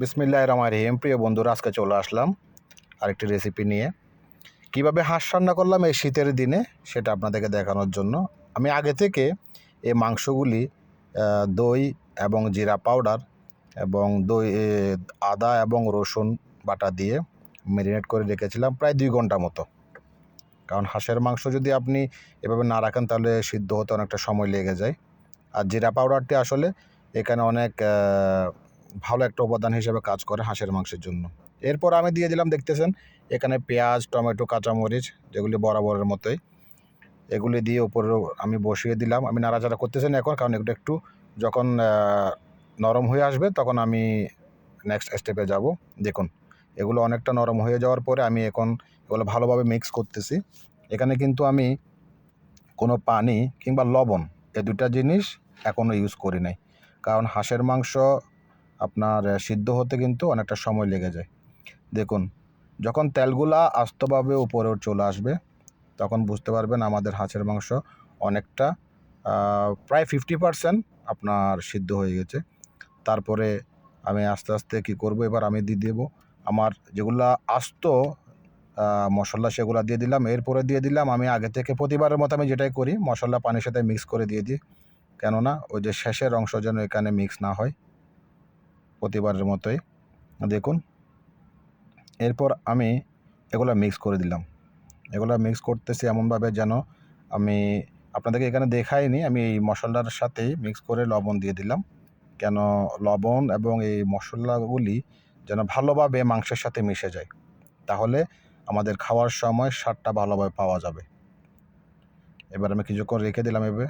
বিসমিল্লাহির রহমানির রহিম। প্রিয় বন্ধুরা, আজকে চলে আসলাম আরেকটি রেসিপি নিয়ে। কিভাবে হাঁস রান্না করলাম এই শীতের দিনে সেটা আপনাদেরকে দেখানোর জন্য। আমি আগে থেকে এই মাংসগুলি দই এবং জিরা পাউডার এবং আদা এবং রসুন বাটা দিয়ে ম্যারিনেট করে রেখেছিলাম প্রায় 2 ঘন্টা মতো। কারণ হাঁসের মাংস যদি আপনি এভাবে না রাখেন তাহলে সিদ্ধ হতে অনেকটা সময় লেগে যায়। আর জিরা পাউডারটি আসলে এখানে অনেক ভালো একটা উপাদান হিসেবে কাজ করে হাঁসের মাংসের জন্য। এরপর আমি দিয়ে দিলাম, দেখতেছেন এখানে পেঁয়াজ, টমেটো, কাঁচামরিচ, যেগুলি বরাবরের মতোই, এগুলি দিয়ে উপরে আমি বসিয়ে দিলাম। আমি নাড়াচাড়া করতেছি না এখন, কারণ এগুলো একটু যখন নরম হয়ে আসবে তখন আমি নেক্সট স্টেপে যাব। দেখুন এগুলো অনেকটা নরম হয়ে যাওয়ার পরে আমি এখন এগুলো ভালোভাবে মিক্স করতেছি। এখানে কিন্তু আমি কোনো পানি কিংবা লবণ এই দুটা জিনিস এখনও ইউজ করি নাই, কারণ হাঁসের মাংস আপনার সিদ্ধ হতে কিন্তু অনেকটা সময় লেগে যায়। দেখুন যখন তেলগুলা আস্তভাবে উপরে চলে আসবে তখন বুঝতে পারবেন আমাদের হাঁসের মাংস অনেকটা প্রায় 50% আপনার সিদ্ধ হয়ে গেছে। তারপরে আমি আস্তে আস্তে কী করব, এবার আমি দিয়ে দেবো আমার যেগুলা আস্ত মশলা, সেগুলো দিয়ে দিলাম। এরপরে দিয়ে দিলাম আমি আগে থেকে প্রতিবারের মতো আমি যেটাই করি, মশলা পানির সাথে মিক্স করে দিয়ে দিই, কেননা ওই যে শেষের অংশ যেন এখানে মিক্স না হয়, প্রতিবারের মতোই। দেখুন এরপর আমি এগুলো মিক্স করে দিলাম। এগুলো মিক্স করতেছি এমনভাবে যেন আমি আপনাদেরকে এখানে দেখাইনি, আমি এই মশলার সাথেই মিক্স করে লবণ দিয়ে দিলাম, কেন লবণ এবং এই মশলাগুলি যেন ভালোভাবে মাংসের সাথে মিশে যায়, তাহলে আমাদের খাওয়ার সময় স্বাদটা ভালোভাবে পাওয়া যাবে। এবার আমি কিছুক্ষণ রেখে দিলাম এভাবে।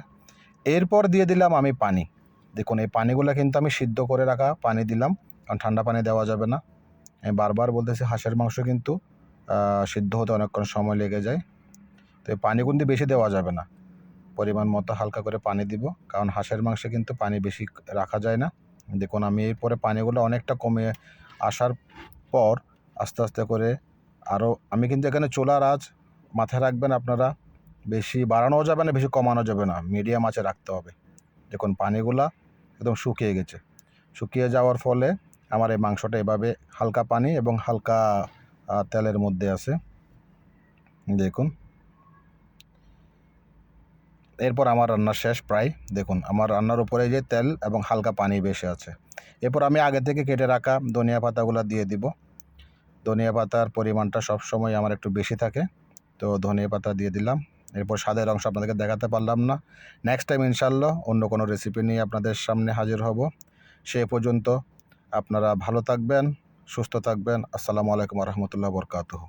এরপর দিয়ে দিলাম আমি পানি। দেখুন এই পানিগুলো কিন্তু আমি সিদ্ধ করে রাখা পানি দিলাম, কারণ ঠান্ডা পানি দেওয়া যাবে না। আমি বারবার বলতেছি হাঁসের মাংস কিন্তু সিদ্ধ হতে অনেকক্ষণ সময় লেগে যায়, তো এই পানি কিন্তু বেশি দেওয়া যাবে না, পরিমাণ মতো হালকা করে পানি দিব, কারণ হাঁসের মাংসে কিন্তু পানি বেশি রাখা যায় না। দেখুন আমি এরপরে পানিগুলো অনেকটা কমে আসার পর আস্তে আস্তে করে আরও আমি কিন্তু এখানে চুলার আঁচ মাথায় রাখবেন আপনারা, বেশি বাড়ানোও যাবে না, বেশি কমানো যাবে না, মিডিয়াম আঁচে রাখতে হবে। দেখুন পানিগুলা একদম শুকিয়ে গেছে। শুকিয়ে যাওয়ার ফলে আমার এই মাংসটা এভাবে হালকা পানি এবং হালকা তেলের মধ্যে আছে। দেখুন এরপর আমার রান্না শেষ প্রায়। দেখুন আমার রান্নার উপরে যে তেল এবং হালকা পানি বেশি আছে। এরপর আমি আগে থেকে কেটে রাখা ধনিয়া পাতাগুলো দিয়ে দিব। ধনিয়া পাতার পরিমাণটা সবসময় আমার একটু বেশি থাকে, তো ধনিয়া পাতা দিয়ে দিলাম। এরপর স্বাদের অংশ আপনাদেরকে দেখাতে পারলাম না। নেক্সট টাইম ইনশাআল্লাহ অন্য কোনো রেসিপি নিয়ে আপনাদের সামনে হাজির হব। সে পর্যন্ত আপনারা ভালো থাকবেন, সুস্থ থাকবেন। আসসালামু আলাইকুম ওয়া রাহমাতুল্লাহি ওয়া বারাকাতুহু।